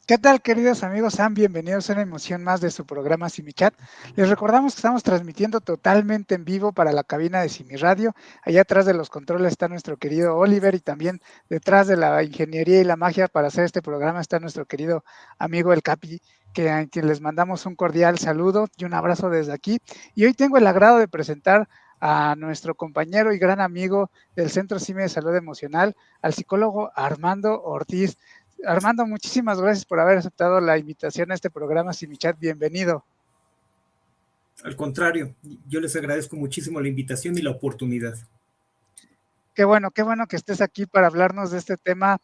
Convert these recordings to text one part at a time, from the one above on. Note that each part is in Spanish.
¿Qué tal, queridos amigos? Sean bienvenidos a una emoción más de su programa Simichat. Les recordamos que estamos transmitiendo totalmente en vivo para la cabina de Simi Radio. Allá atrás de los controles está nuestro querido Oliver y también detrás de la ingeniería y la magia para hacer este programa está nuestro querido amigo El Capi, a quien les mandamos un cordial saludo y un abrazo desde aquí. Y hoy tengo el agrado de presentar a nuestro compañero y gran amigo del Centro Simi de Salud Emocional, al psicólogo Armando Ortiz. Armando, muchísimas gracias por haber aceptado la invitación a este programa Simichat. Bienvenido. Al contrario, yo les agradezco muchísimo la invitación y la oportunidad. Qué bueno que estés aquí para hablarnos de este tema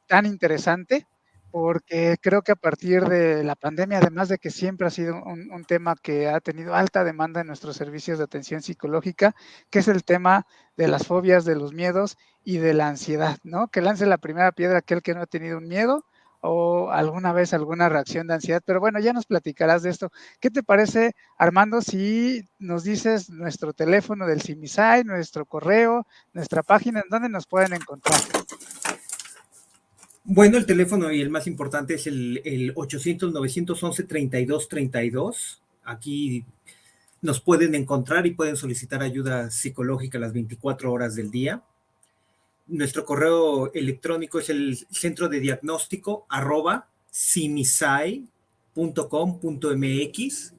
tan interesante, porque creo que a partir de la pandemia, además de que siempre ha sido un tema que ha tenido alta demanda en nuestros servicios de atención psicológica, que es el tema de las fobias, de los miedos y de la ansiedad, ¿no? Que lance la primera piedra aquel que no ha tenido un miedo o alguna vez alguna reacción de ansiedad. Pero bueno, ya nos platicarás de esto. ¿Qué te parece, Armando, si nos dices nuestro teléfono del CIMISAI, nuestro correo, nuestra página, en donde nos pueden encontrar? Bueno, el teléfono y el más importante es el 800-911-3232. Aquí nos pueden encontrar y pueden solicitar ayuda psicológica las 24 horas del día. Nuestro correo electrónico es el centro de diagnóstico @cimisai.com.mx.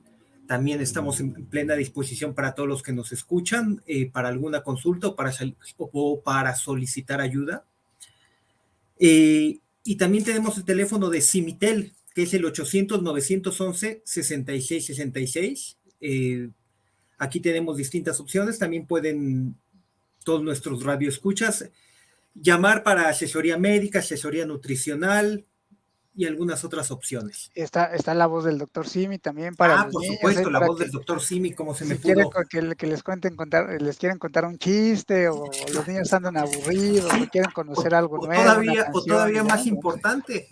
También estamos en plena disposición para todos los que nos escuchan, para alguna consulta o para solicitar ayuda. Y también tenemos el teléfono de Simitel, que es el 800-911-6666. Aquí tenemos distintas opciones. También pueden todos nuestros radioescuchas llamar para asesoría médica, asesoría nutricional y algunas otras opciones. Está la voz del doctor Simi también para los Por niños, supuesto, la para voz que del doctor Simi, cómo se me si quieren pudo. que les cuenten contar, les quieren contar un chiste o los niños andan aburridos o quieren conocer algo nuevo, una O canción y todavía más demás. Bueno, importante,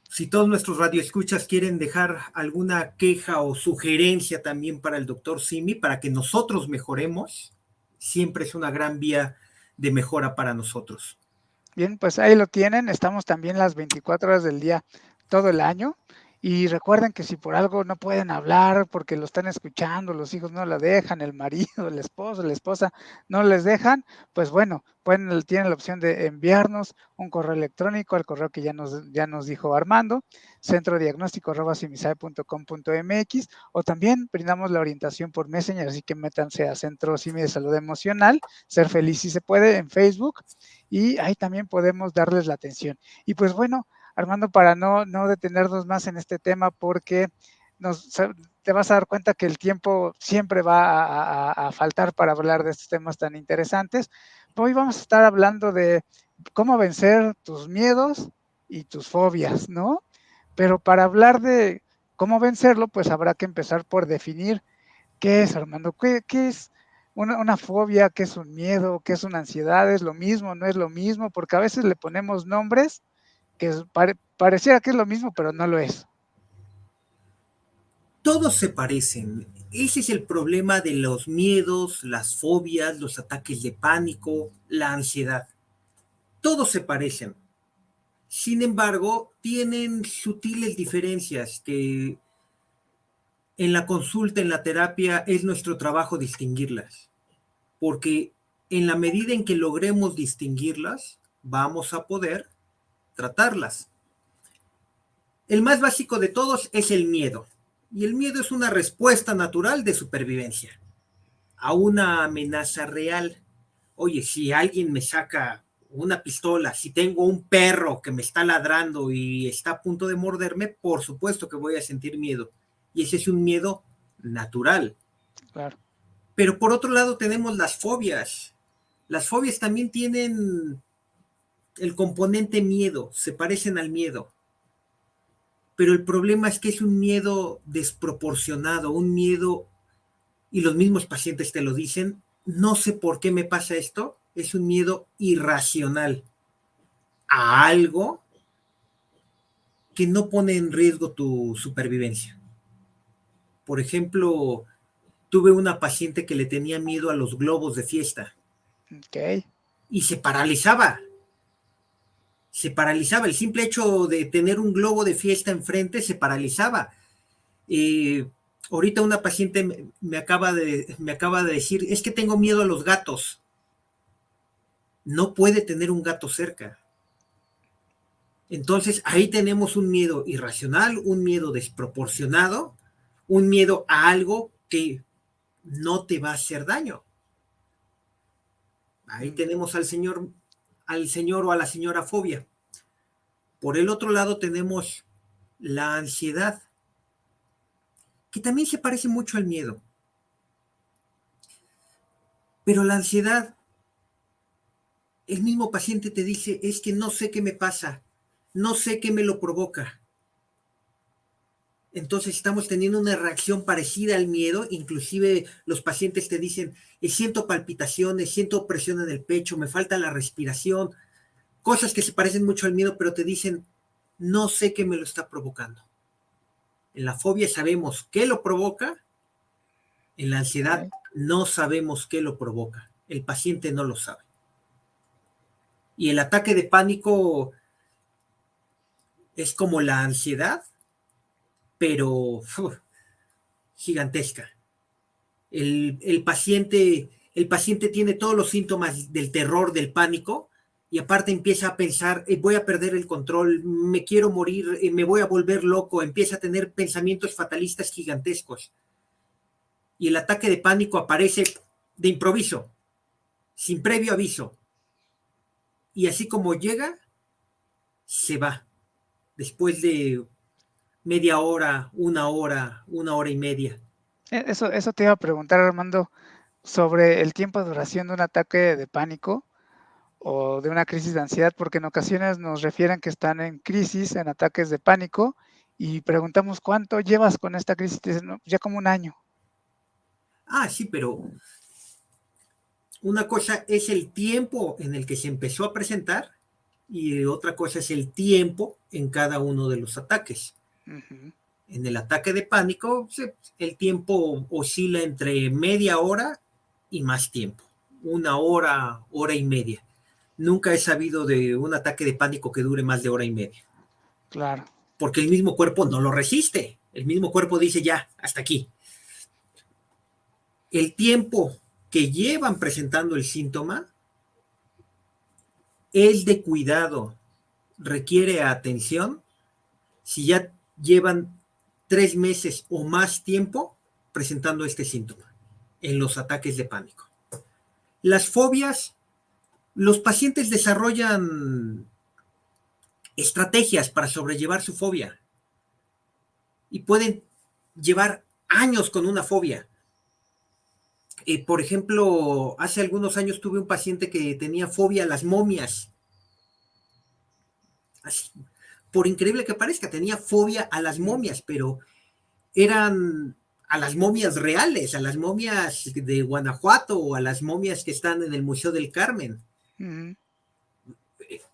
si todos nuestros radioescuchas quieren dejar alguna queja o sugerencia también para el doctor Simi, para que nosotros mejoremos, siempre es una gran vía de mejora para nosotros. bien, pues ahí lo tienen. Estamos también las 24 horas del día, todo el año. Y recuerden que si por algo no pueden hablar, porque lo están escuchando, los hijos no la dejan, el marido, el esposo, la esposa no les dejan, pues bueno, tienen la opción de enviarnos un correo electrónico al correo que ya nos dijo Armando, centrodiagnóstico@cimisai.com.mx, o también brindamos la orientación por Messenger, así que métanse a Centro Simi de Salud Emocional, Ser Feliz si se puede, en Facebook, y ahí también podemos darles la atención. Y pues bueno, Armando, para no detenernos más en este tema, porque nos, te vas a dar cuenta que el tiempo siempre va a faltar para hablar de estos temas tan interesantes. Hoy vamos a estar hablando de cómo vencer tus miedos y tus fobias, ¿no? Pero para hablar de cómo vencerlo, pues habrá que empezar por definir qué es, Armando, qué es una fobia, qué es un miedo, qué es una ansiedad, es lo mismo, no es lo mismo, porque a veces le ponemos nombres que pareciera que es lo mismo, pero no lo es. Todos se parecen. Ese es el problema de los miedos, las fobias, los ataques de pánico, la ansiedad. Todos se parecen. Sin embargo, tienen sutiles diferencias que en la consulta, en la terapia, es nuestro trabajo distinguirlas. Porque en la medida en que logremos distinguirlas, vamos a poder tratarlas. El más básico de todos es el miedo. Y el miedo es una respuesta natural de supervivencia a una amenaza real. Oye, si alguien me saca una pistola, si tengo un perro que me está ladrando y está a punto de morderme, por supuesto que voy a sentir miedo. Y ese es un miedo natural. Claro. Pero por otro lado tenemos las fobias. Las fobias también tienen el componente miedo, se parecen al miedo. Pero el problema es que es un miedo desproporcionado, un miedo, y los mismos pacientes te lo dicen, no sé por qué me pasa esto, es un miedo irracional a algo que no pone en riesgo tu supervivencia. Por ejemplo, tuve una paciente que le tenía miedo a los globos de fiesta Ok. y se paralizaba. se paralizaba. El simple hecho de tener un globo de fiesta enfrente se paralizaba. Ahorita una paciente me acaba de decir, es que tengo miedo a los gatos. No puede tener un gato cerca. Entonces ahí tenemos un miedo irracional, un miedo desproporcionado, un miedo a algo que no te va a hacer daño. Ahí tenemos al señor o a la señora fobia. Por el otro lado tenemos la ansiedad, que también se parece mucho al miedo. Pero la ansiedad, el mismo paciente te dice, es que no sé qué me pasa, no sé qué me lo provoca. Entonces estamos teniendo una reacción parecida al miedo, inclusive los pacientes te dicen, siento palpitaciones, siento presión en el pecho, me falta la respiración, cosas que se parecen mucho al miedo, pero te dicen, no sé qué me lo está provocando. En la fobia sabemos qué lo provoca, en la ansiedad no sabemos qué lo provoca, el paciente no lo sabe. Y el ataque de pánico es como la ansiedad, pero gigantesca. El paciente tiene todos los síntomas del terror, del pánico, y aparte empieza a pensar, voy a perder el control, me quiero morir, me voy a volver loco, empieza a tener pensamientos fatalistas gigantescos. Y el ataque de pánico aparece de improviso, sin previo aviso. Y así como llega, se va. Después de media hora, una hora y media. Eso te iba a preguntar, Armando, sobre el tiempo de duración de un ataque de pánico o de una crisis de ansiedad, porque en ocasiones nos refieren que están en crisis, en ataques de pánico, y preguntamos cuánto llevas con esta crisis, y dicen, no, ya como un año. Sí, pero una cosa es el tiempo en el que se empezó a presentar y otra cosa es el tiempo en cada uno de los ataques. En el ataque de pánico, el tiempo oscila entre media hora y más tiempo. Una hora, hora y media. Nunca he sabido de un ataque de pánico que dure más de hora y media. Claro. Porque el mismo cuerpo no lo resiste. El mismo cuerpo dice ya, hasta aquí. El tiempo que llevan presentando el síntoma es de cuidado, requiere atención. Si ya llevan 3 meses o más tiempo presentando este síntoma en los ataques de pánico. Las fobias, los pacientes desarrollan estrategias para sobrellevar su fobia y pueden llevar años con una fobia. Por ejemplo, hace algunos años tuve un paciente que tenía fobia a las momias. Así, por increíble que parezca, tenía fobia a las momias, pero eran a las momias reales, a las momias de Guanajuato o a las momias que están en el Museo del Carmen.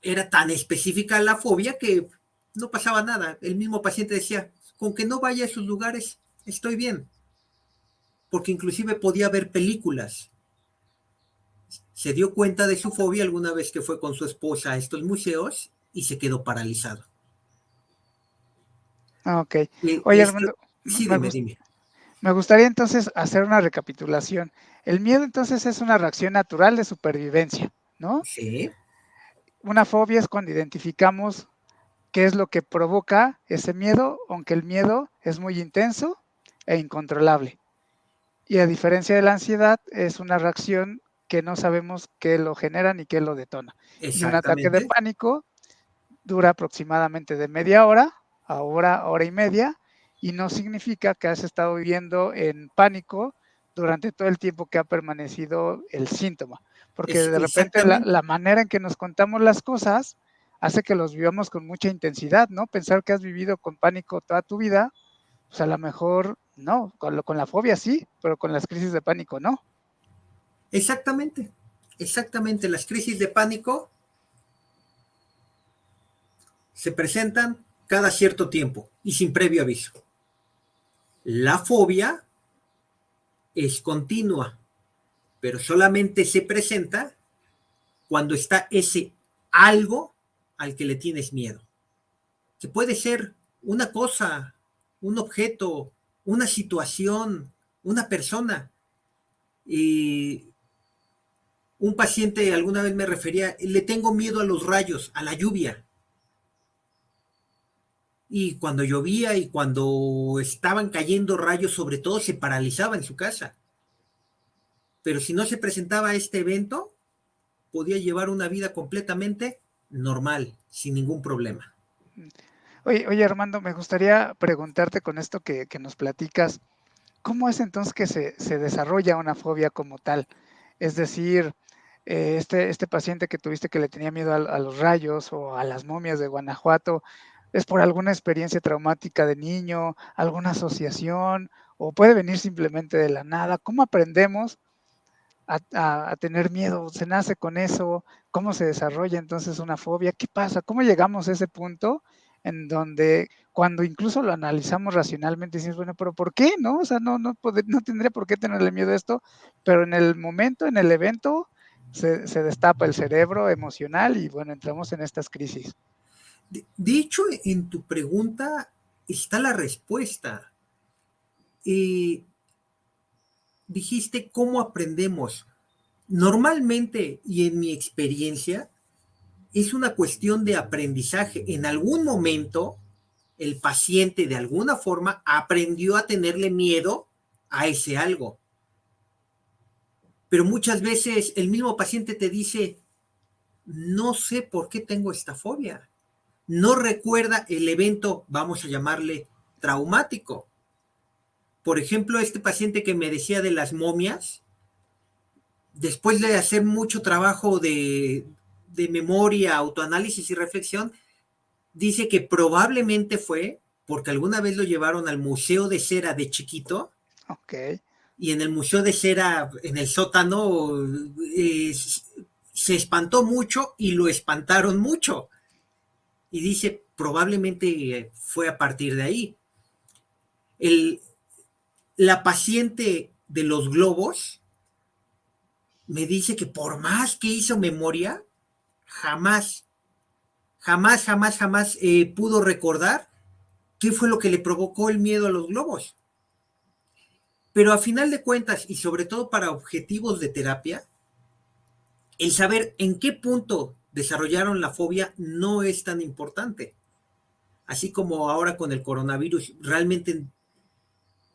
Era tan específica la fobia que no pasaba nada. El mismo paciente decía, con que no vaya a esos lugares, estoy bien. Porque inclusive podía ver películas. Se dio cuenta de su fobia alguna vez que fue con su esposa a estos museos y se quedó paralizado. Ok. Oye, Armando, sí, dime. Me gustaría entonces hacer una recapitulación. El miedo entonces es una reacción natural de supervivencia, ¿no? Sí. Una fobia es cuando identificamos qué es lo que provoca ese miedo, aunque el miedo es muy intenso e incontrolable. Y a diferencia de la ansiedad, es una reacción que no sabemos qué lo genera ni qué lo detona. Y un ataque de pánico dura aproximadamente de media hora a hora y media, y no significa que has estado viviendo en pánico durante todo el tiempo que ha permanecido el síntoma, porque de repente la manera en que nos contamos las cosas hace que los vivamos con mucha intensidad, ¿no? Pensar que has vivido con pánico toda tu vida, pues a lo mejor no, con la fobia sí, pero con las crisis de pánico no. Exactamente. Las crisis de pánico se presentan cada cierto tiempo y sin previo aviso. La fobia es continua, pero solamente se presenta cuando está ese algo al que le tienes miedo, que puede ser una cosa, un objeto, una situación, una persona. Y un paciente alguna vez me refería, le tengo miedo a los rayos, a la lluvia. Y cuando llovía y cuando estaban cayendo rayos, sobre todo, se paralizaba en su casa. Pero si no se presentaba este evento, podía llevar una vida completamente normal, sin ningún problema. Oye, Armando, me gustaría preguntarte con esto que nos platicas, ¿cómo es entonces que se desarrolla una fobia como tal? Es decir, este paciente que tuviste que le tenía miedo a los rayos o a las momias de Guanajuato, ¿es por alguna experiencia traumática de niño, alguna asociación, o puede venir simplemente de la nada? ¿Cómo aprendemos a tener miedo? ¿Se nace con eso? ¿Cómo se desarrolla entonces una fobia? ¿Qué pasa? ¿Cómo llegamos a ese punto en donde cuando incluso lo analizamos racionalmente decimos, bueno, pero ¿por qué? ¿No? O sea, no tendría por qué tenerle miedo a esto, pero en el momento, en el evento, se destapa el cerebro emocional y bueno, entramos en estas crisis. De hecho, en tu pregunta está la respuesta. Eh, Dijiste cómo aprendemos. Normalmente, y en mi experiencia, es una cuestión de aprendizaje. En algún momento, el paciente de alguna forma aprendió a tenerle miedo a ese algo. Pero muchas veces el mismo paciente te dice, no sé por qué tengo esta fobia. No recuerda el evento, vamos a llamarle traumático. Por ejemplo, este paciente que me decía de las momias, después de hacer mucho trabajo de memoria, autoanálisis y reflexión, dice que probablemente fue porque alguna vez lo llevaron al Museo de Cera de chiquito. Ok. Y en el Museo de Cera, en el sótano, se espantó mucho y lo espantaron mucho. Y dice, probablemente fue a partir de ahí. El, la paciente de los globos me dice que por más que hizo memoria, jamás, jamás pudo recordar qué fue lo que le provocó el miedo a los globos. Pero a final de cuentas, y sobre todo para objetivos de terapia, el saber en qué punto desarrollaron la fobia no es tan importante. Así como ahora con el coronavirus, realmente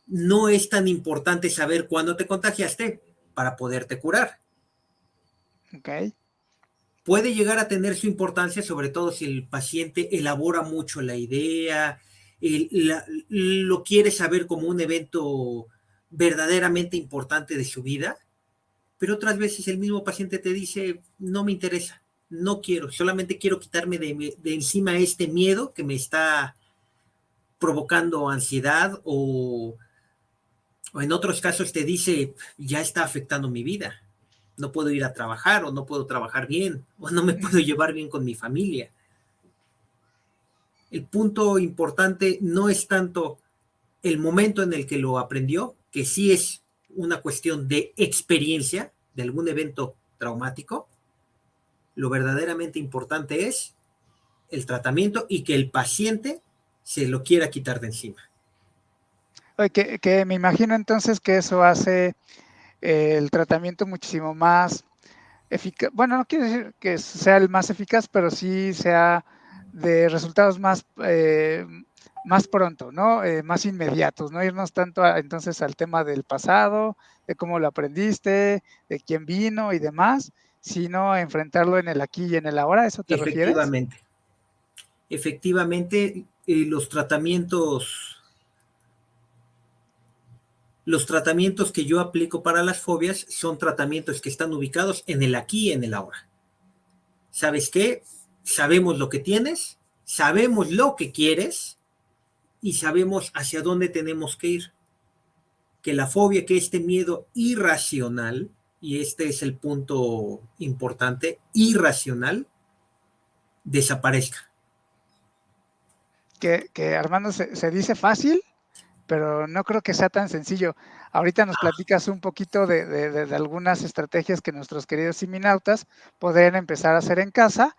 no es tan importante saber cuándo te contagiaste para poderte curar. Ok. Puede llegar a tener su importancia, sobre todo si el paciente elabora mucho la idea, lo quiere saber como un evento verdaderamente importante de su vida, pero otras veces el mismo paciente te dice, no me interesa, no quiero, solamente quiero quitarme de encima este miedo que me está provocando ansiedad o en otros casos te dice, ya está afectando mi vida, no puedo ir a trabajar o no puedo trabajar bien o no me puedo llevar bien con mi familia. El punto importante no es tanto el momento en el que lo aprendió, que sí es una cuestión de experiencia de algún evento traumático. Lo verdaderamente importante es el tratamiento y que el paciente se lo quiera quitar de encima. Oye, que me imagino entonces que eso hace el tratamiento muchísimo más eficaz. Bueno, no quiero decir que sea el más eficaz, pero sí sea de resultados más pronto, ¿no? Más inmediatos, no irnos tanto entonces al tema del pasado, de cómo lo aprendiste, de quién vino y demás, sino enfrentarlo en el aquí y en el ahora. ¿A eso te refieres? Efectivamente, efectivamente, los tratamientos que yo aplico para las fobias son tratamientos que están ubicados en el aquí y en el ahora. ¿Sabes qué? Sabemos lo que tienes, sabemos lo que quieres y sabemos hacia dónde tenemos que ir. Que la fobia, que este miedo irracional, y este es el punto importante, irracional, desaparezca. Que Armando se dice fácil, pero no creo que sea tan sencillo. Ahorita nos platicas un poquito de algunas estrategias que nuestros queridos siminautas podrían empezar a hacer en casa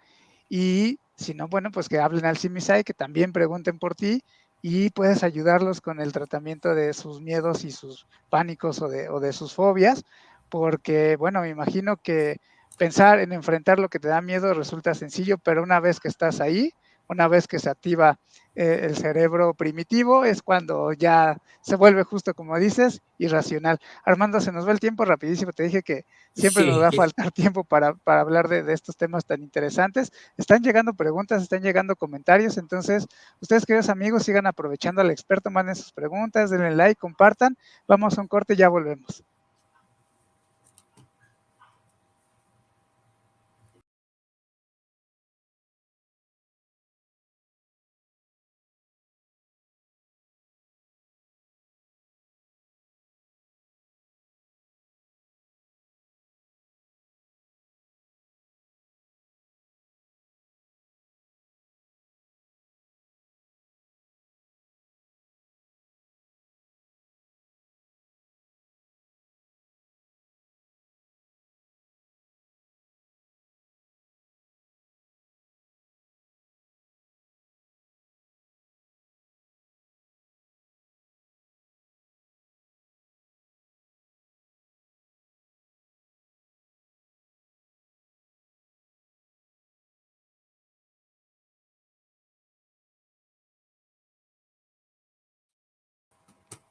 y Si no, bueno, pues que hablen al CIMISAI, que también pregunten por ti y puedes ayudarlos con el tratamiento de sus miedos y sus pánicos o de sus fobias, porque, bueno, me imagino que pensar en enfrentar lo que te da miedo resulta sencillo, pero una vez que estás ahí, una vez que se activa el cerebro primitivo, es cuando ya se vuelve justo como dices, irracional. Armando, se nos va el tiempo rapidísimo, te dije que siempre nos va a Sí, faltar tiempo para hablar de estos temas tan interesantes. Están llegando preguntas, están llegando comentarios, entonces ustedes, queridos amigos, sigan aprovechando al experto, manden sus preguntas, denle like, compartan. Vamos a un corte y ya volvemos.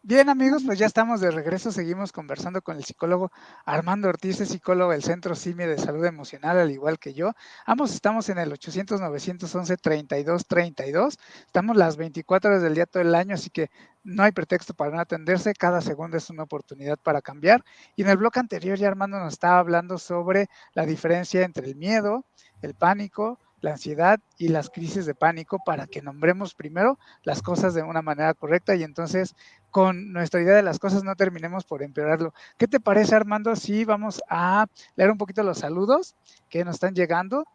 Bien, amigos, pues ya estamos de regreso. Seguimos conversando con el psicólogo Armando Ortiz, es psicólogo del Centro CIMI de Salud Emocional, al igual que yo. Ambos estamos en el 800-911-3232. Estamos las 24 horas del día, todo el año, así que no hay pretexto para no atenderse. Cada segundo es una oportunidad para cambiar. Y en el bloque anterior ya Armando nos estaba hablando sobre la diferencia entre el miedo, el pánico, la ansiedad y las crisis de pánico para que nombremos primero las cosas de una manera correcta y entonces con nuestra idea de las cosas no terminemos por empeorarlo. ¿Qué te parece, Armando, si vamos a leer un poquito los saludos que nos están llegando?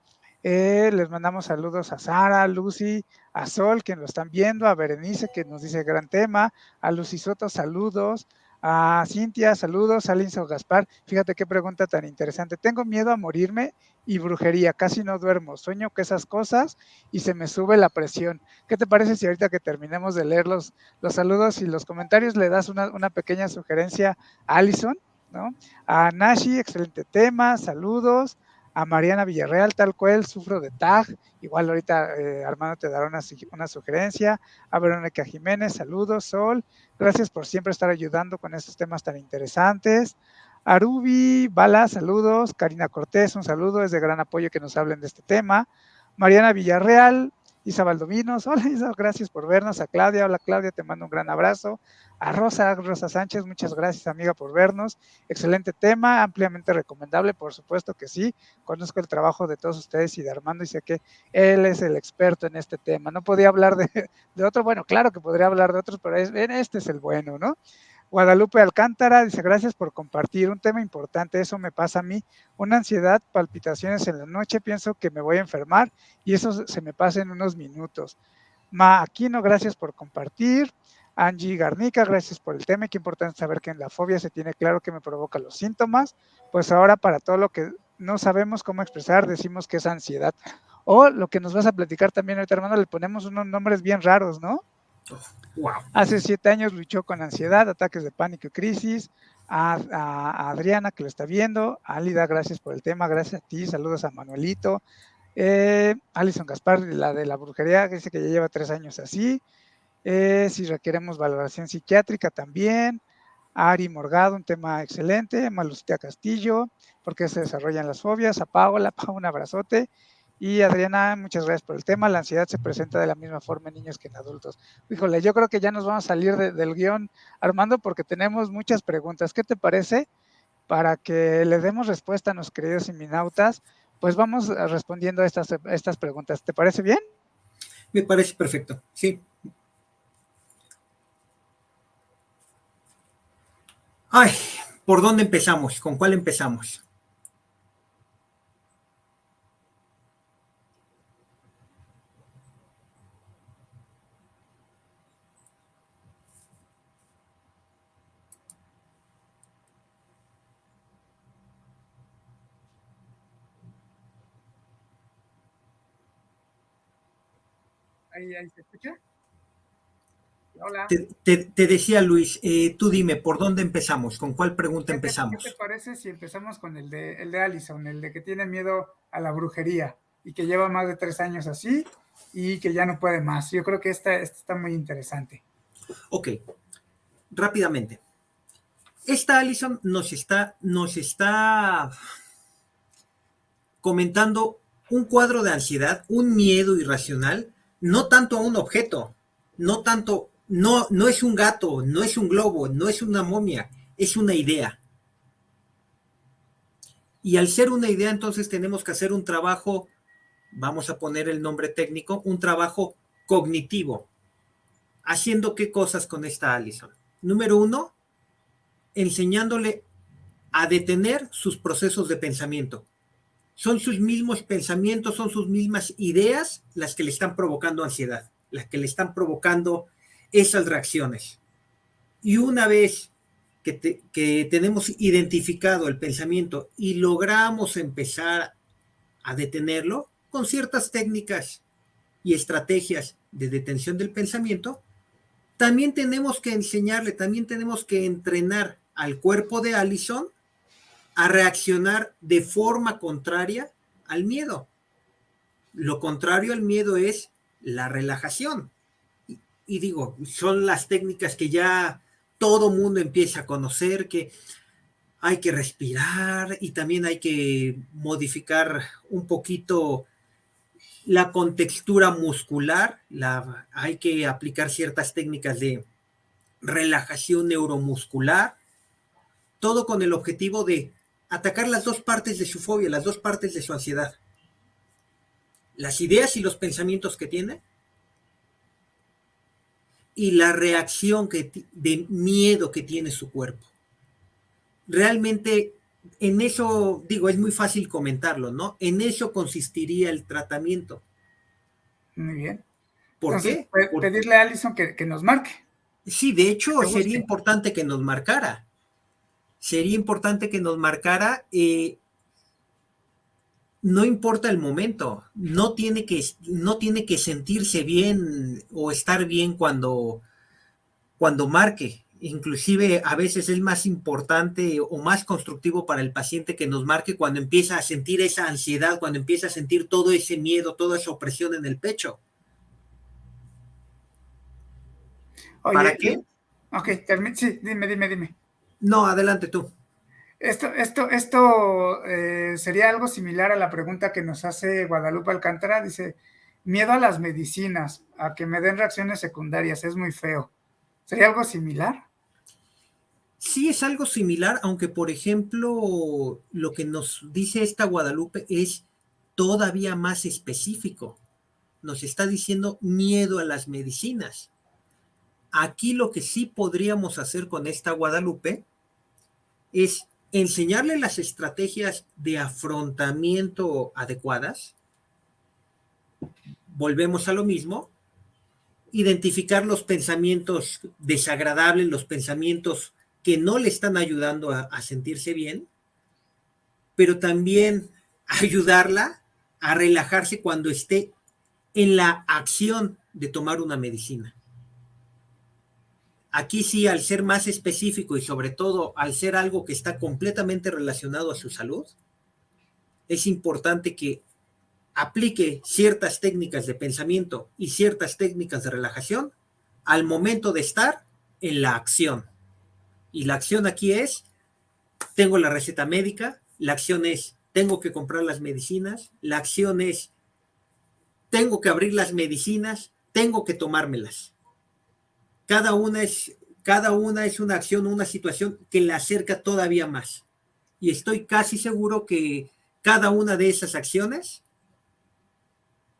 Les mandamos saludos a Sara, a Lucy, a Sol, que lo están viendo, a Berenice, que nos dice gran tema, a Lucy Soto, saludos, a Cintia, saludos, a Linzo Gaspar. Fíjate qué pregunta tan interesante. Tengo miedo a morirme y brujería, casi no duermo, sueño que esas cosas y se me sube la presión. ¿Qué te parece si ahorita que terminemos de leer los saludos y los comentarios le das una pequeña sugerencia a Alison, ¿no? A Nashi, excelente tema, saludos. A Mariana Villarreal, tal cual, sufro de TAG, igual ahorita Armando te dará una sugerencia. A Verónica Jiménez, saludos. Sol, gracias por siempre estar ayudando con estos temas tan interesantes. Arubi Bala, saludos. Karina Cortés, un saludo, es de gran apoyo que nos hablen de este tema. Mariana Villarreal, Isa Valdominos, hola Isa, gracias por vernos. A Claudia, hola Claudia, te mando un gran abrazo. A Rosa Sánchez, muchas gracias amiga por vernos. Excelente tema, ampliamente recomendable, por supuesto que sí. Conozco el trabajo de todos ustedes y de Armando y sé que él es el experto en este tema. No podía hablar de otro, bueno, claro que podría hablar de otros, pero este es el bueno, ¿no? Guadalupe Alcántara dice, gracias por compartir un tema importante, eso me pasa a mí, una ansiedad, palpitaciones en la noche, pienso que me voy a enfermar y eso se me pasa en unos minutos. Ma Aquino, gracias por compartir. Angie Garnica, gracias por el tema. Qué importante saber que en la fobia se tiene claro que me provoca los síntomas. Pues ahora para todo lo que no sabemos cómo expresar, decimos que es ansiedad. O lo que nos vas a platicar también ahorita, hermano, le ponemos unos nombres bien raros, ¿no? wow. Hace 7 años luchó con ansiedad, ataques de pánico y crisis. A Adriana, que lo está viendo. Alida, gracias por el tema. Gracias a ti. Saludos a Manuelito. Alison Gaspar, la de la brujería, que dice que ya lleva 3 años así. Si requeremos valoración psiquiátrica también. Ari Morgado, un tema excelente. Malucía Castillo, porque se desarrollan las fobias. A Paola, un abrazote. Y Adriana, muchas gracias por el tema. La ansiedad se presenta de la misma forma en niños que en adultos. Híjole, yo creo que ya nos vamos a salir del guión, Armando, porque tenemos muchas preguntas. ¿Qué te parece? Para que le demos respuesta a nuestros queridos seminautas, pues vamos respondiendo a estas preguntas. ¿Te parece bien? Me parece perfecto, sí. Ay, ¿por dónde empezamos? ¿Con cuál empezamos? ahí se escucha. Hola. Te decía Luis, tú dime, ¿por dónde empezamos? ¿Con cuál pregunta Qué te empezamos? parece si empezamos con el de Allison, el de que tiene miedo a la brujería y que lleva más de 3 años así y que ya no puede más? Yo creo que esta está muy interesante. Ok, rápidamente. Esta Alison nos está comentando un cuadro de ansiedad, un miedo irracional, no tanto a un objeto, no tanto, no es un gato, no es un globo, no es una momia, es una idea. Y al ser una idea, entonces tenemos que hacer un trabajo, vamos a poner el nombre técnico, un trabajo cognitivo. ¿Haciendo qué cosas con esta Alison? Número uno, enseñándole a detener sus procesos de pensamiento. Son sus mismos pensamientos, son sus mismas ideas las que le están provocando ansiedad, las que le están provocando esas reacciones. Y una vez que tenemos identificado el pensamiento y logramos empezar a detenerlo con ciertas técnicas y estrategias de detención del pensamiento, también tenemos que enseñarle, también tenemos que entrenar al cuerpo de Alison a reaccionar de forma contraria al miedo. Lo contrario al miedo es la relajación. Y digo, son las técnicas que ya todo mundo empieza a conocer, que hay que respirar y también hay que modificar un poquito la contextura muscular, hay que aplicar ciertas técnicas de relajación neuromuscular, todo con el objetivo de atacar las dos partes de su fobia, las dos partes de su ansiedad. Las ideas y los pensamientos que tiene y la reacción de miedo que tiene su cuerpo. Realmente en eso, digo, es muy fácil comentarlo, ¿no? En eso consistiría el tratamiento. Muy bien. ¿Por Entonces, qué? pedirle a Allison que nos marque, Sí, de hecho, que sería busque. importante que nos marcara. Sería importante que nos marcara, no importa el momento, no tiene que sentirse bien o estar bien cuando marque. Inclusive a veces es más importante o más constructivo para el paciente que nos marque cuando empieza a sentir esa ansiedad, cuando empieza a sentir todo ese miedo, toda esa opresión en el pecho. ¿Para Oye, qué? ok, sí, dime. No, adelante tú. Esto sería algo similar a la pregunta que nos hace Guadalupe Alcántara. Dice, miedo a las medicinas, a que me den reacciones secundarias, es muy feo. ¿Sería algo similar? Sí, es algo similar, aunque por ejemplo lo que nos dice esta Guadalupe es todavía más específico. Nos está diciendo miedo a las medicinas. Aquí lo que sí podríamos hacer con esta Guadalupe es enseñarle las estrategias de afrontamiento adecuadas. Volvemos a lo mismo, identificar los pensamientos desagradables, los pensamientos que no le están ayudando a sentirse bien, pero también ayudarla a relajarse cuando esté en la acción de tomar una medicina. Aquí sí, al ser más específico y sobre todo al ser algo que está completamente relacionado a su salud, es importante que aplique ciertas técnicas de pensamiento y ciertas técnicas de relajación al momento de estar en la acción. Y la acción aquí es, tengo la receta médica, la acción es, tengo que comprar las medicinas, la acción es, tengo que abrir las medicinas, tengo que tomármelas. Cada una es, cada una es una acción, una situación que la acerca todavía más. Y estoy casi seguro que cada una de esas acciones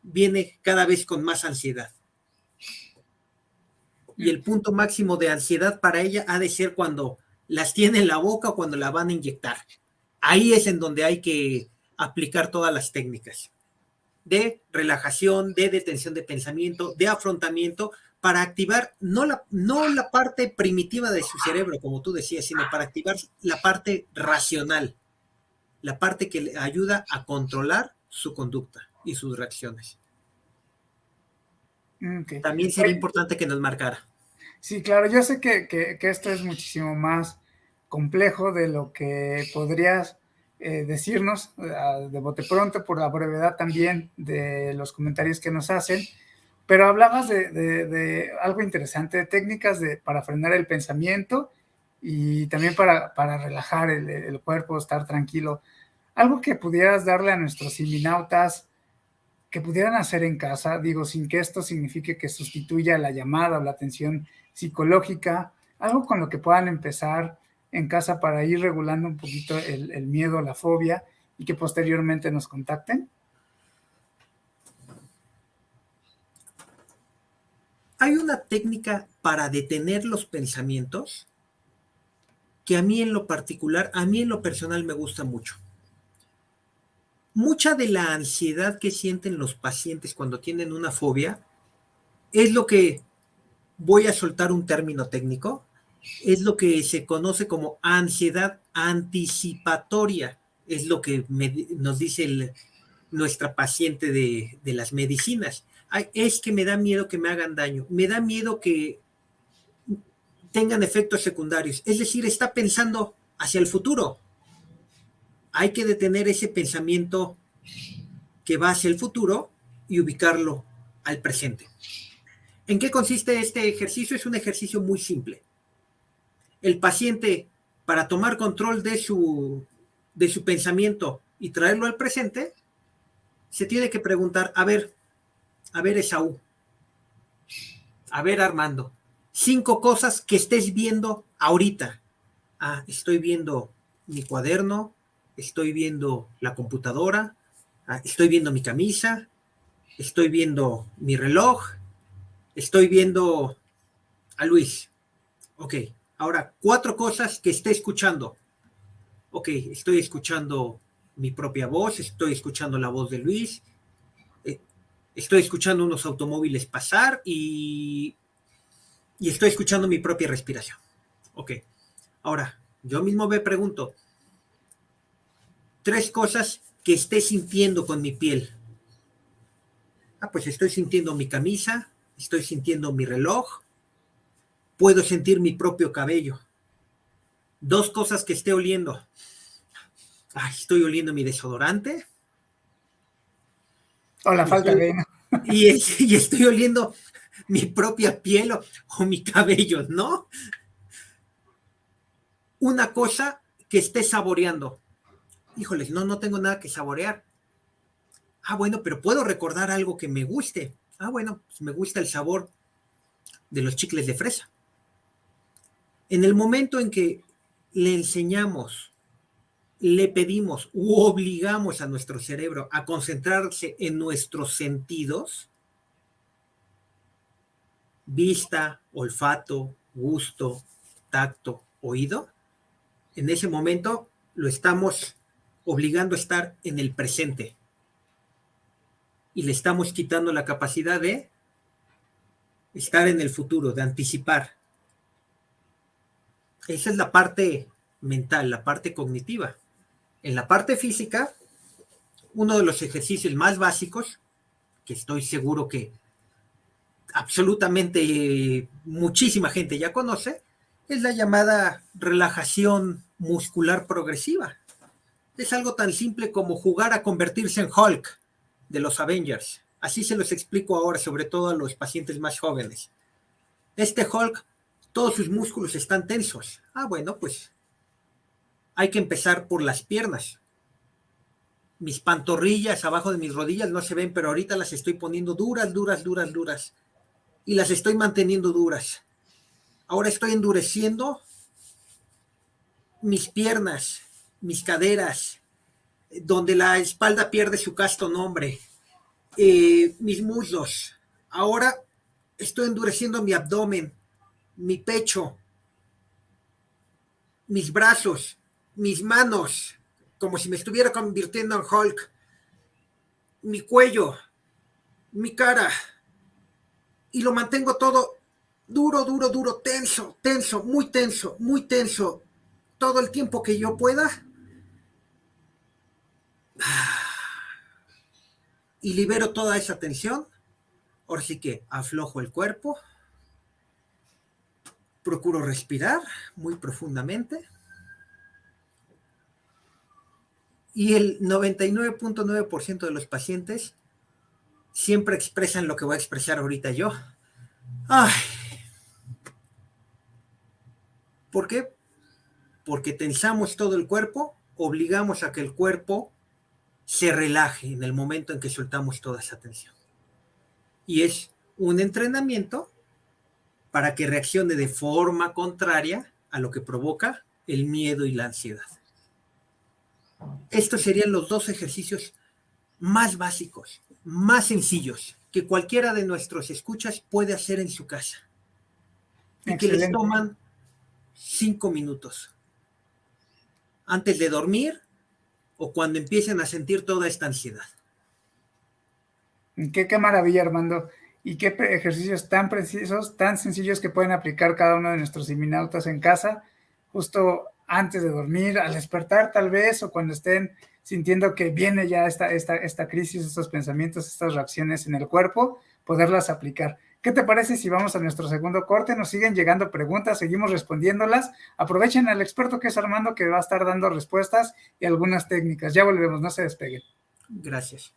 viene cada vez con más ansiedad. Y el punto máximo de ansiedad para ella ha de ser cuando las tiene en la boca o cuando la van a inyectar. Ahí es en donde hay que aplicar todas las técnicas de relajación, de detención de pensamiento, de afrontamiento, para activar no la parte primitiva de su cerebro, como tú decías, sino para activar la parte racional, la parte que le ayuda a controlar su conducta y sus reacciones. Okay. También sería importante que nos marcara. Sí, claro, yo sé que esto es muchísimo más complejo de lo que podrías decirnos de bote pronto, por la brevedad también de los comentarios que nos hacen, pero hablabas de algo interesante, de técnicas para frenar el pensamiento y también para relajar el cuerpo, estar tranquilo. Algo que pudieras darle a nuestros siminautas que pudieran hacer en casa, digo, sin que esto signifique que sustituya la llamada o la atención psicológica, algo con lo que puedan empezar en casa para ir regulando un poquito el miedo, la fobia y que posteriormente nos contacten. Hay una técnica para detener los pensamientos que a mí en lo particular, a mí en lo personal me gusta mucho. Mucha de la ansiedad que sienten los pacientes cuando tienen una fobia es lo que, voy a soltar un término técnico, es lo que se conoce como ansiedad anticipatoria. Es lo que nos dice nuestra paciente de las medicinas. Ay, es que me da miedo que me hagan daño, me da miedo que tengan efectos secundarios. Es decir, está pensando hacia el futuro. Hay que detener ese pensamiento que va hacia el futuro y ubicarlo al presente. ¿En qué consiste este ejercicio? Es un ejercicio muy simple. El paciente, para tomar control de su pensamiento y traerlo al presente, se tiene que preguntar, a ver Esaú, a ver Armando, 5 cosas que estés viendo ahorita. Ah, estoy viendo mi cuaderno, estoy viendo la computadora, estoy viendo mi camisa, estoy viendo mi reloj, estoy viendo a Luis. Ok, ahora 4 cosas que esté escuchando. Ok, estoy escuchando mi propia voz, estoy escuchando la voz de Luis, eh, estoy escuchando unos automóviles pasar y estoy escuchando mi propia respiración. Ok, ahora yo mismo me pregunto, 3 cosas que esté sintiendo con mi piel. Ah, pues estoy sintiendo mi camisa, estoy sintiendo mi reloj, puedo sentir mi propio cabello. 2 cosas que esté oliendo. Ay, estoy oliendo mi desodorante. O la Y falta estoy, de... ¿no? y estoy oliendo mi propia piel o mi cabello, ¿no? Una cosa que esté saboreando. Híjoles, no, no tengo nada que saborear. Ah, bueno, pero puedo recordar algo que me guste. Ah, bueno, pues me gusta el sabor de los chicles de fresa. En el momento en que le enseñamos, le pedimos u obligamos a nuestro cerebro a concentrarse en nuestros sentidos, vista, olfato, gusto, tacto, oído, en ese momento lo estamos obligando a estar en el presente y le estamos quitando la capacidad de estar en el futuro, de anticipar. Esa es la parte mental, la parte cognitiva. En la parte física, uno de los ejercicios más básicos, que estoy seguro que absolutamente muchísima gente ya conoce, es la llamada relajación muscular progresiva. Es algo tan simple como jugar a convertirse en Hulk de los Avengers. Así se los explico ahora, sobre todo a los pacientes más jóvenes. Este Hulk, todos sus músculos están tensos. Ah, bueno, pues hay que empezar por las piernas. Mis pantorrillas abajo de mis rodillas no se ven, pero ahorita las estoy poniendo duras, duras, duras, duras. Y las estoy manteniendo duras. Ahora estoy endureciendo mis piernas, mis caderas, donde la espalda pierde su casto nombre, mis muslos. Ahora estoy endureciendo mi abdomen, mi pecho, mis brazos, mis manos, como si me estuviera convirtiendo en Hulk, mi cuello, mi cara, y lo mantengo todo duro, duro, duro, tenso, tenso, muy tenso, todo el tiempo que yo pueda, y libero toda esa tensión. Ahora sí que aflojo el cuerpo, procuro respirar muy profundamente y el 99.9% de los pacientes siempre expresan lo que voy a expresar ahorita yo. Ay, ¿por qué? Porque tensamos todo el cuerpo, obligamos a que el cuerpo se relaje en el momento en que soltamos toda esa tensión. Y es un entrenamiento para que reaccione de forma contraria a lo que provoca el miedo y la ansiedad. Estos serían los dos ejercicios más básicos, más sencillos, que cualquiera de nuestros escuchas puede hacer en su casa y que les Excelente. toman 5 minutos antes de dormir o cuando empiecen a sentir toda esta ansiedad. Qué maravilla, Armando. Y qué ejercicios tan precisos, tan sencillos que pueden aplicar cada uno de nuestros siminautas en casa, justo antes de dormir, al despertar tal vez, o cuando estén sintiendo que viene ya esta crisis, estos pensamientos, estas reacciones en el cuerpo, poderlas aplicar. ¿Qué te parece si vamos a nuestro segundo corte? Nos siguen llegando preguntas, seguimos respondiéndolas. Aprovechen al experto que es Armando, que va a estar dando respuestas y algunas técnicas. Ya volvemos, no se despeguen. Gracias.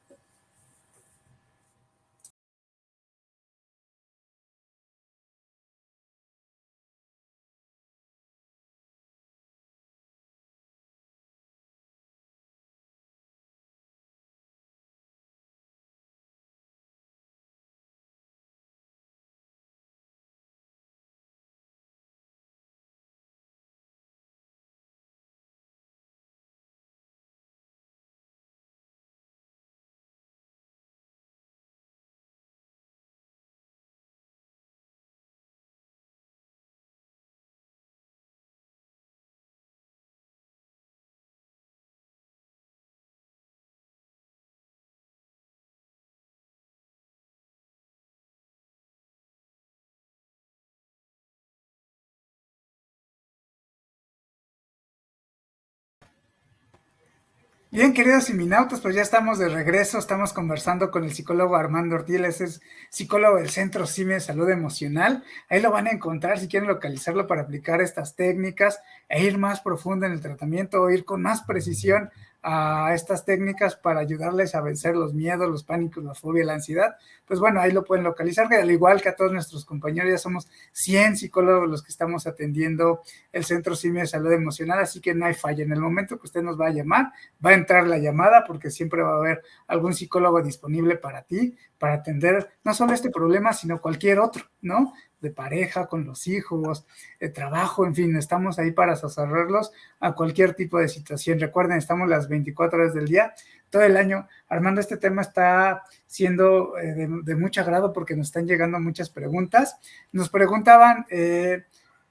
Bien, queridos siminautas, pues ya estamos de regreso, estamos conversando con el psicólogo Armando Ortiz, es psicólogo del Centro CIME de Salud Emocional. Ahí lo van a encontrar si quieren localizarlo para aplicar estas técnicas e ir más profundo en el tratamiento o ir con más precisión a estas técnicas para ayudarles a vencer los miedos, los pánicos, la fobia, la ansiedad. Pues bueno, ahí lo pueden localizar, que al igual que a todos nuestros compañeros, ya somos 100 psicólogos los que estamos atendiendo el Centro CIME de Salud Emocional, así que no hay falla. En el momento que usted nos va a llamar, va a entrar la llamada porque siempre va a haber algún psicólogo disponible para ti, para atender no solo este problema, sino cualquier otro, ¿no? De pareja, con los hijos, de trabajo, en fin, estamos ahí para asesorarlos a cualquier tipo de situación. Recuerden, estamos las 24 horas del día, todo el año. Armando, este tema está siendo de mucho agrado porque nos están llegando muchas preguntas. Nos preguntaban, se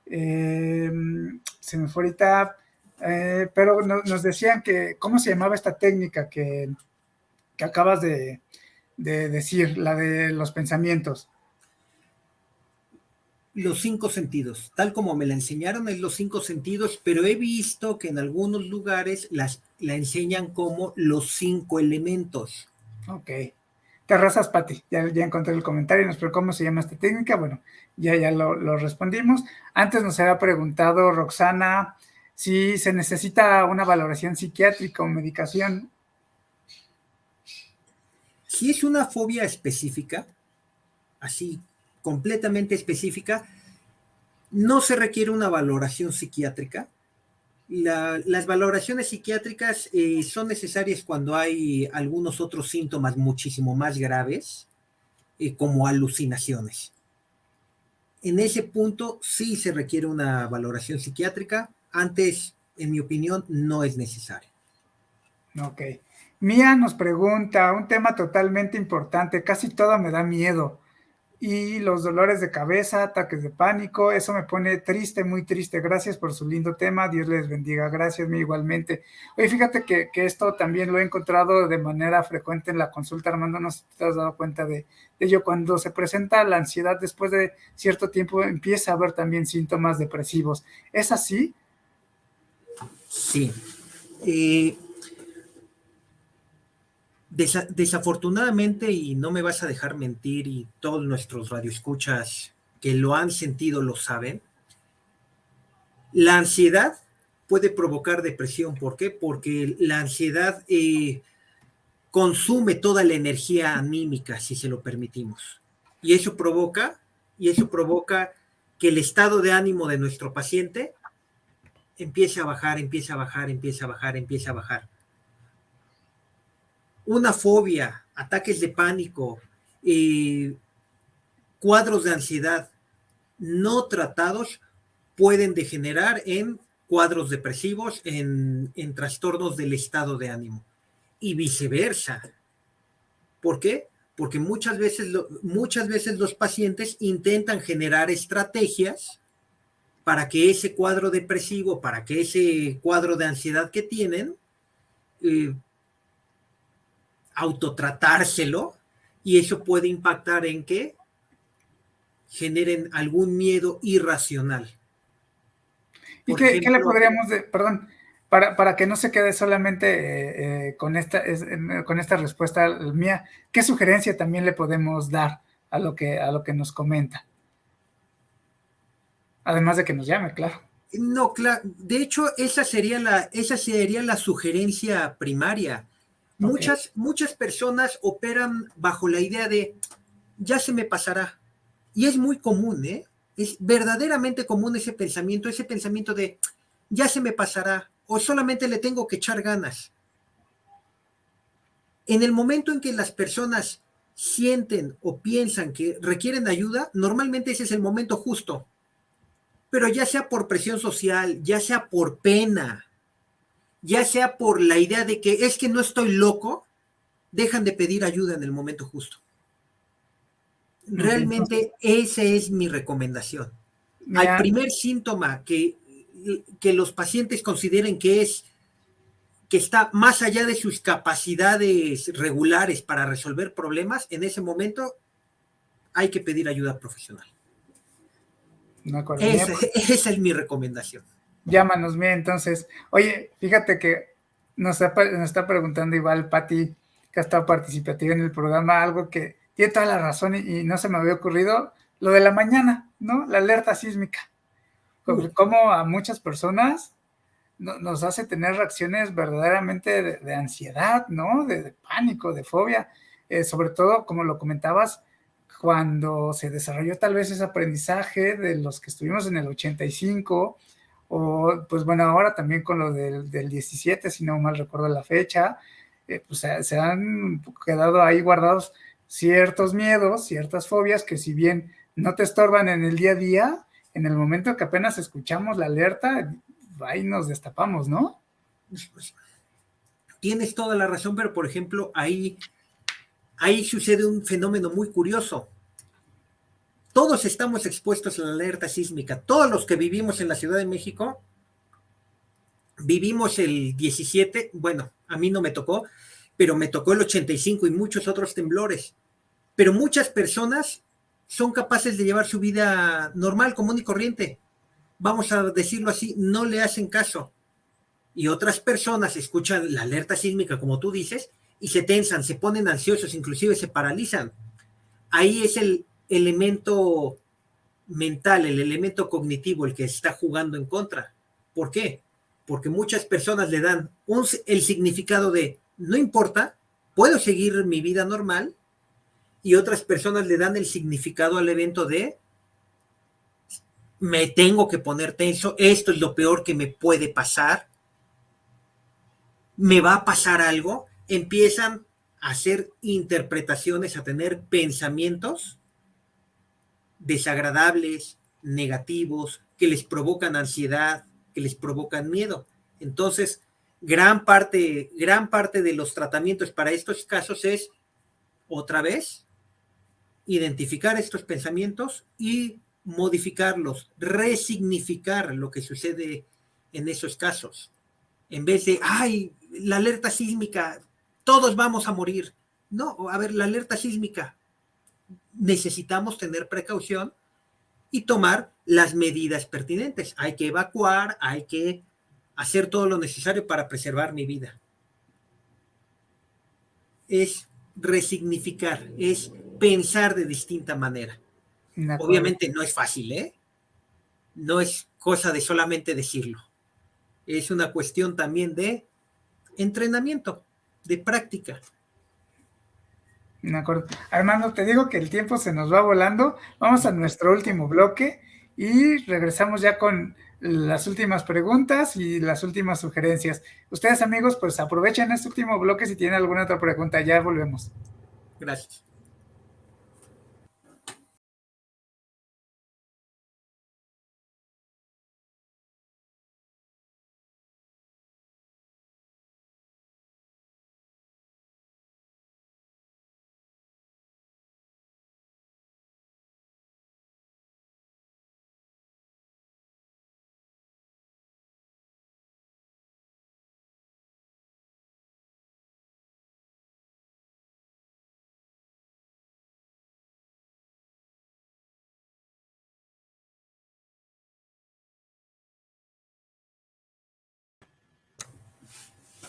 me fue ahorita, pero nos decían que, ¿cómo se llamaba esta técnica que acabas de decir, la de los pensamientos? Los 5 sentidos, tal como me la enseñaron es los 5 sentidos, pero he visto que en algunos lugares la enseñan como los 5 elementos. Ok. Terrazas Pati, ya encontré el comentario, nos preguntó cómo se llama esta técnica. Bueno, ya lo respondimos. Antes nos había preguntado Roxana si se necesita una valoración psiquiátrica o medicación. Si es una fobia específica, así completamente específica, no se requiere una valoración psiquiátrica. Las valoraciones psiquiátricas son necesarias cuando hay algunos otros síntomas muchísimo más graves, como alucinaciones. En ese punto sí se requiere una valoración psiquiátrica. Antes, en mi opinión, no es necesario. Ok. Mía nos pregunta, un tema totalmente importante, casi todo me da miedo. Y los dolores de cabeza, ataques de pánico, eso me pone triste, muy triste. Gracias por su lindo tema, Dios les bendiga. Gracias, mí igualmente. Oye, fíjate que esto también lo he encontrado de manera frecuente en la consulta, Armando, no sé si te has dado cuenta de ello. Cuando se presenta la ansiedad, después de cierto tiempo empieza a haber también síntomas depresivos. ¿Es así? Sí. Desafortunadamente, y no me vas a dejar mentir, y todos nuestros radioescuchas que lo han sentido lo saben, la ansiedad puede provocar depresión. ¿Por qué? Porque la ansiedad consume toda la energía anímica, si se lo permitimos. Y eso provoca, que el estado de ánimo de nuestro paciente empiece a bajar, empiece a bajar, empiece a bajar, empiece a bajar. Una fobia, ataques de pánico, cuadros de ansiedad no tratados pueden degenerar en cuadros depresivos, en trastornos del estado de ánimo y viceversa. ¿Por qué? Porque muchas veces los pacientes intentan generar estrategias para que ese cuadro depresivo, para que ese cuadro de ansiedad que tienen, autotratárselo, y eso puede impactar en que generen algún miedo irracional. ¿Y qué le podríamos perdón, para que no se quede solamente con esta respuesta mía, qué sugerencia también le podemos dar a lo que nos comenta? Además de que nos llame, claro. No, claro. De hecho, esa sería la sugerencia primaria. Okay. Muchas personas operan bajo la idea de ya se me pasará. Y es muy común, ¿eh? Es verdaderamente común ese pensamiento de ya se me pasará, o solamente le tengo que echar ganas. En el momento en que las personas sienten o piensan que requieren ayuda, normalmente ese es el momento justo. Pero ya sea por presión social, ya sea por pena, ya sea por la idea de que es que no estoy loco, dejan de pedir ayuda en el momento justo. Realmente esa es mi recomendación. Al primer síntoma que los pacientes consideren que está más allá de sus capacidades regulares para resolver problemas, en ese momento hay que pedir ayuda profesional. Esa es mi recomendación. Llámanos, mira, entonces. Oye, fíjate que nos está preguntando igual Pati, que ha estado participativa en el programa, algo que tiene toda la razón y no se me había ocurrido, lo de la mañana, ¿no? La alerta sísmica. Cómo a muchas personas nos hace tener reacciones verdaderamente de ansiedad, ¿no? De pánico, de fobia. Sobre todo, como lo comentabas, cuando se desarrolló tal vez ese aprendizaje de los que estuvimos en el 85, o pues bueno, ahora también con lo del 17, si no mal recuerdo la fecha, pues se han quedado ahí guardados ciertos miedos, ciertas fobias que si bien no te estorban en el día a día, en el momento que apenas escuchamos la alerta, ahí nos destapamos, ¿no? Tienes toda la razón, pero por ejemplo, ahí sucede un fenómeno muy curioso. Todos estamos expuestos a la alerta sísmica. Todos los que vivimos en la Ciudad de México, vivimos el 17, bueno, a mí no me tocó, pero me tocó el 85 y muchos otros temblores. Pero muchas personas son capaces de llevar su vida normal, común y corriente. Vamos a decirlo así, no le hacen caso. Y otras personas escuchan la alerta sísmica, como tú dices, y se tensan, se ponen ansiosos, inclusive se paralizan. Ahí es el elemento mental, el elemento cognitivo, el que está jugando en contra. ¿Por qué? Porque muchas personas le dan el significado de no importa, puedo seguir mi vida normal, y otras personas le dan el significado al evento de me tengo que poner tenso, esto es lo peor que me puede pasar, me va a pasar algo. Empiezan a hacer interpretaciones, a tener pensamientos desagradables, negativos, que les provocan ansiedad, que les provocan miedo. Entonces, gran parte de los tratamientos para estos casos es, otra vez, identificar estos pensamientos y modificarlos, resignificar lo que sucede en esos casos. En vez de, ay, la alerta sísmica, todos vamos a morir. No, a ver, la alerta sísmica, necesitamos tener precaución y tomar las medidas pertinentes. Hay que evacuar, hay que hacer todo lo necesario para preservar mi vida. es resignificar, es pensar de distinta manera. Obviamente no es fácil, ¿eh? No es cosa de solamente decirlo. Es una cuestión también de entrenamiento, de práctica. De acuerdo. Armando, te digo que el tiempo se nos va volando. Vamos a nuestro último bloque y regresamos ya con las últimas preguntas y las últimas sugerencias. Ustedes, amigos, pues aprovechen este último bloque si tienen alguna otra pregunta. Ya volvemos. Gracias.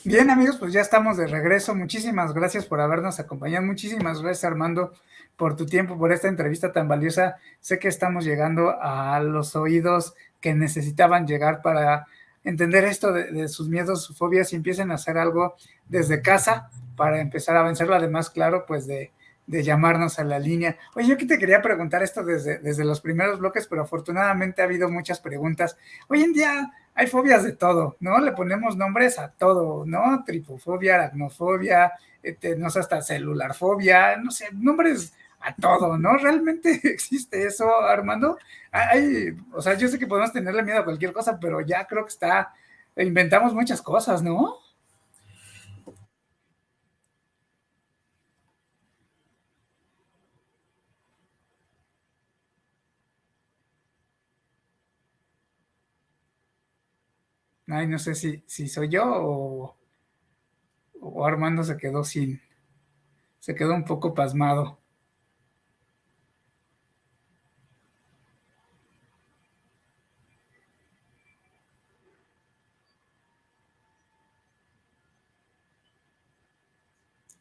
Bien, amigos, pues ya estamos de regreso. Muchísimas gracias por habernos acompañado. Muchísimas gracias, Armando, por tu tiempo, por esta entrevista tan valiosa. Sé que estamos llegando a los oídos que necesitaban llegar para entender esto de sus miedos, sus fobias y empiecen a hacer algo desde casa para empezar a vencerlo. Además, claro, pues de llamarnos a la línea. Oye, yo que te quería preguntar esto desde los primeros bloques, pero afortunadamente ha habido muchas preguntas. Hoy en día hay fobias de todo, ¿no? Le ponemos nombres a todo, ¿no? Tripofobia, aracnofobia, no sé, hasta celularfobia, no sé, nombres a todo, ¿no? ¿Realmente existe eso, Armando? O sea, yo sé que podemos tenerle miedo a cualquier cosa, pero ya creo que inventamos muchas cosas, ¿no? Ay, no sé si soy yo o Armando se quedó un poco pasmado.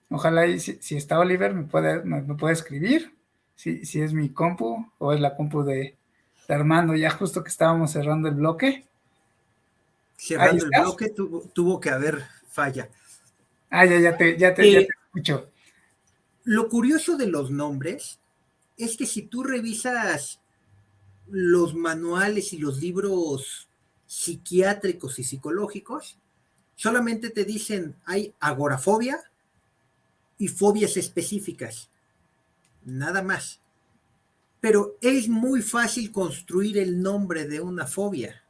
Ojalá y si está Oliver me puede escribir, si es mi compu o es la compu de Armando, ya justo que estábamos cerrando el bloque. Ahí Cerrando el estás. bloque, tuvo que haber falla. Ah, ya te escucho. Lo curioso de los nombres es que si tú revisas los manuales y los libros psiquiátricos y psicológicos, solamente te dicen hay agorafobia y fobias específicas, nada más. Pero es muy fácil construir el nombre de una fobia.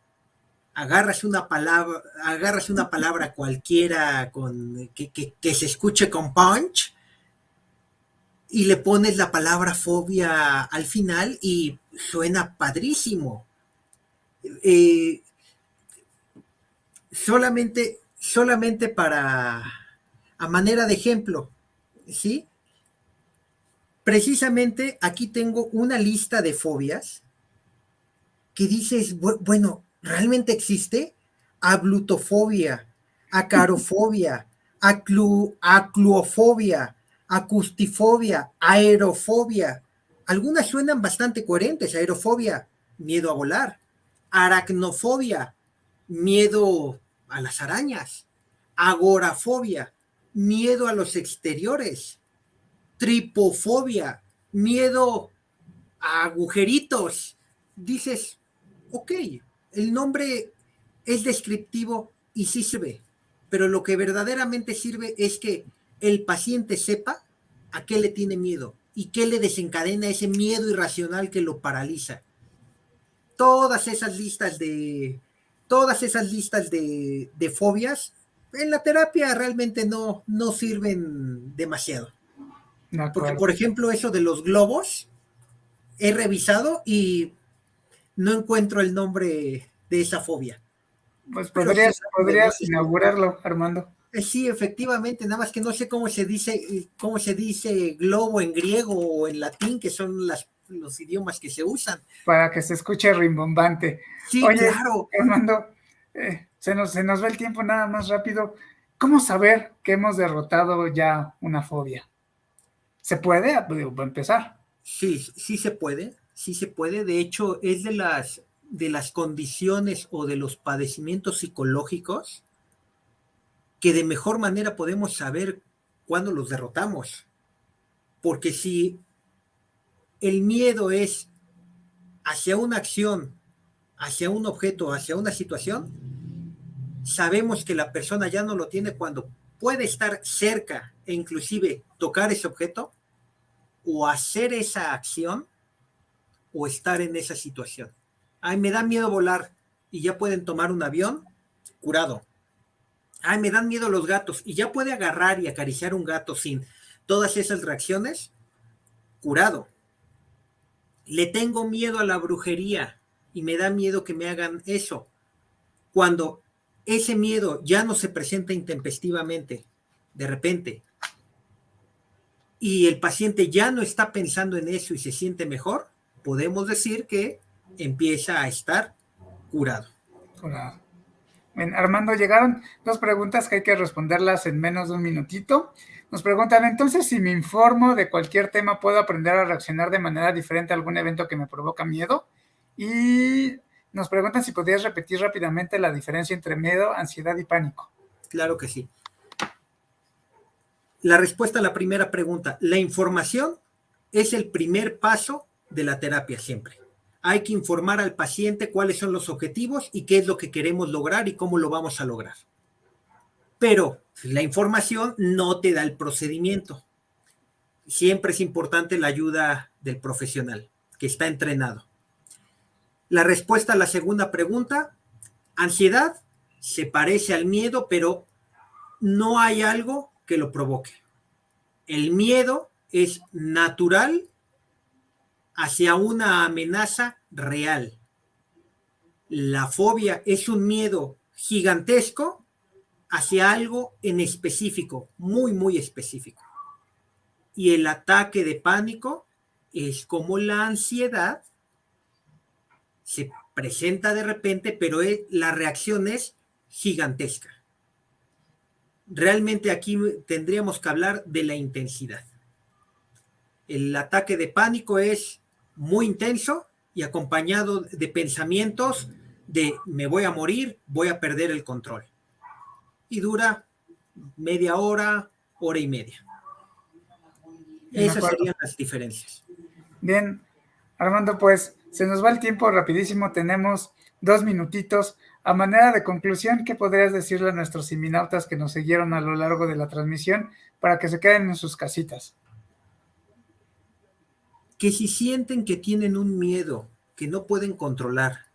Agarras una palabra cualquiera que se escuche con punch y le pones la palabra fobia al final y suena padrísimo. Eh, solamente a manera de ejemplo, ¿sí? Precisamente aquí tengo una lista de fobias que dices, bueno, ¿realmente existe? Aglutofobia, acarofobia, acluofobia, acustifobia, aerofobia. Algunas suenan bastante coherentes. Aerofobia, miedo a volar. Aracnofobia, miedo a las arañas. Agorafobia, miedo a los exteriores. Tripofobia, miedo a agujeritos. Dices, ok, el nombre es descriptivo y sí sirve, pero lo que verdaderamente sirve es que el paciente sepa a qué le tiene miedo y qué le desencadena ese miedo irracional que lo paraliza. Todas esas listas de, todas esas listas de fobias en la terapia realmente no sirven demasiado. De Porque, acuerdo. por ejemplo, eso de los globos, he revisado y no encuentro el nombre de esa fobia. Pues Pero sí, podrías inaugurarlo, Armando. sí, efectivamente, nada más que no sé cómo se dice globo en griego o en latín, que son los idiomas que se usan. Para que se escuche rimbombante. Sí, Oye, claro. Armando, se nos va el tiempo nada más rápido. ¿Cómo saber que hemos derrotado ya una fobia? ¿Se puede? Digo, para empezar. Sí, sí se puede, sí se puede. De hecho, es de las condiciones o de los padecimientos psicológicos que de mejor manera podemos saber cuándo los derrotamos. Porque si el miedo es hacia una acción, hacia un objeto, hacia una situación, sabemos que la persona ya no lo tiene cuando puede estar cerca e inclusive tocar ese objeto o hacer esa acción o estar en esa situación. Ay, me da miedo volar y ya pueden tomar un avión, curado. Ay, me dan miedo los gatos y ya puede agarrar y acariciar un gato sin todas esas reacciones, curado. Le tengo miedo a la brujería y me da miedo que me hagan eso. Cuando ese miedo ya no se presenta intempestivamente, de repente, y el paciente ya no está pensando en eso y se siente mejor, podemos decir que empieza a estar curado. Hola. Bien, Armando, llegaron 2 preguntas que hay que responderlas en menos de un minutito. Nos preguntan, entonces, si me informo de cualquier tema, ¿puedo aprender a reaccionar de manera diferente a algún evento que me provoca miedo? Y nos preguntan si podrías repetir rápidamente la diferencia entre miedo, ansiedad y pánico. Claro que sí. La respuesta a la primera pregunta, la información es el primer paso de la terapia siempre. Hay que informar al paciente cuáles son los objetivos y qué es lo que queremos lograr y cómo lo vamos a lograr. Pero la información no te da el procedimiento. Siempre es importante la ayuda del profesional que está entrenado. La respuesta a la segunda pregunta, ansiedad se parece al miedo, pero no hay algo que lo provoque. El miedo es natural hacia una amenaza real. La fobia es un miedo gigantesco hacia algo en específico, muy, muy específico. Y el ataque de pánico es como la ansiedad se presenta de repente, pero la reacción es gigantesca. Realmente aquí tendríamos que hablar de la intensidad. El ataque de pánico es muy intenso y acompañado de pensamientos de me voy a morir, voy a perder el control. Y dura media hora, hora y media. Esas serían las diferencias. Bien, Armando, pues se nos va el tiempo rapidísimo, tenemos 2 minutitos. A manera de conclusión, ¿qué podrías decirle a nuestros siminautas que nos siguieron a lo largo de la transmisión para que se queden en sus casitas? Que si sienten que tienen un miedo que no pueden controlar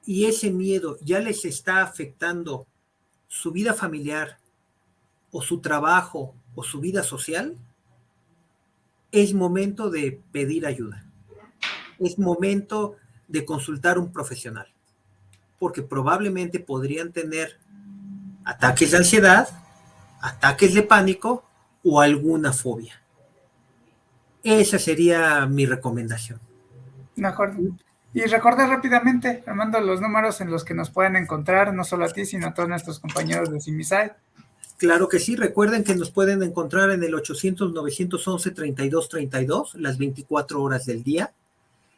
y ese miedo ya les está afectando su vida familiar o su trabajo o su vida social, es momento de pedir ayuda. Es momento de consultar a un profesional, porque probablemente podrían tener ataques de ansiedad, ataques de pánico o alguna fobia. Esa sería mi recomendación. De acuerdo. Y recordar rápidamente, Armando, los números en los que nos pueden encontrar, no solo a ti, sino a todos nuestros compañeros de Simisai. Claro que sí, recuerden que nos pueden encontrar en el 800-911-3232, las 24 horas del día.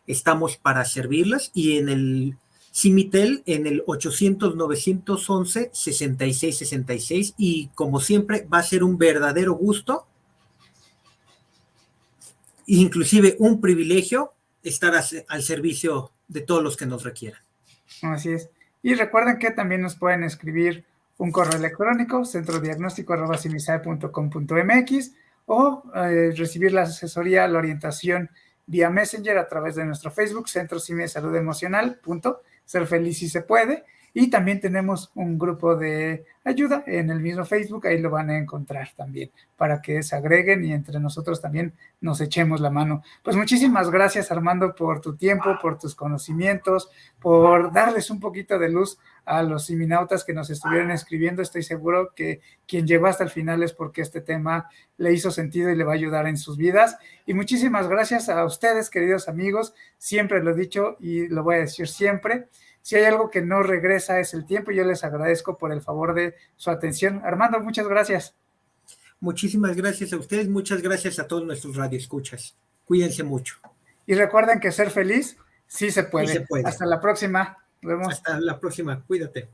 Estamos para servirlas y en el Simitel en el 800-911-6666 y como siempre va a ser un verdadero gusto, inclusive un privilegio estar al servicio de todos los que nos requieran. Así es. Y recuerden que también nos pueden escribir un correo electrónico, centrodiagnóstico@simisai.com.mx o recibir la asesoría, la orientación vía Messenger a través de nuestro Facebook, Centro Simi de Salud Emocional, ser feliz si se puede. Y también tenemos un grupo de ayuda en el mismo Facebook, ahí lo van a encontrar también, para que se agreguen y entre nosotros también nos echemos la mano. Pues muchísimas gracias, Armando, por tu tiempo, por tus conocimientos, por darles un poquito de luz a los siminautas que nos estuvieron escribiendo. Estoy seguro que quien llegó hasta el final es porque este tema le hizo sentido y le va a ayudar en sus vidas. Y muchísimas gracias a ustedes, queridos amigos. Siempre lo he dicho y lo voy a decir siempre. Si hay algo que no regresa es el tiempo. Yo les agradezco por el favor de su atención. Armando, muchas gracias. Muchísimas gracias a ustedes, muchas gracias a todos nuestros radioescuchas. Cuídense mucho. Y recuerden que ser feliz sí se puede. Sí se puede. Hasta la próxima. Nos vemos. Hasta la próxima. Cuídate.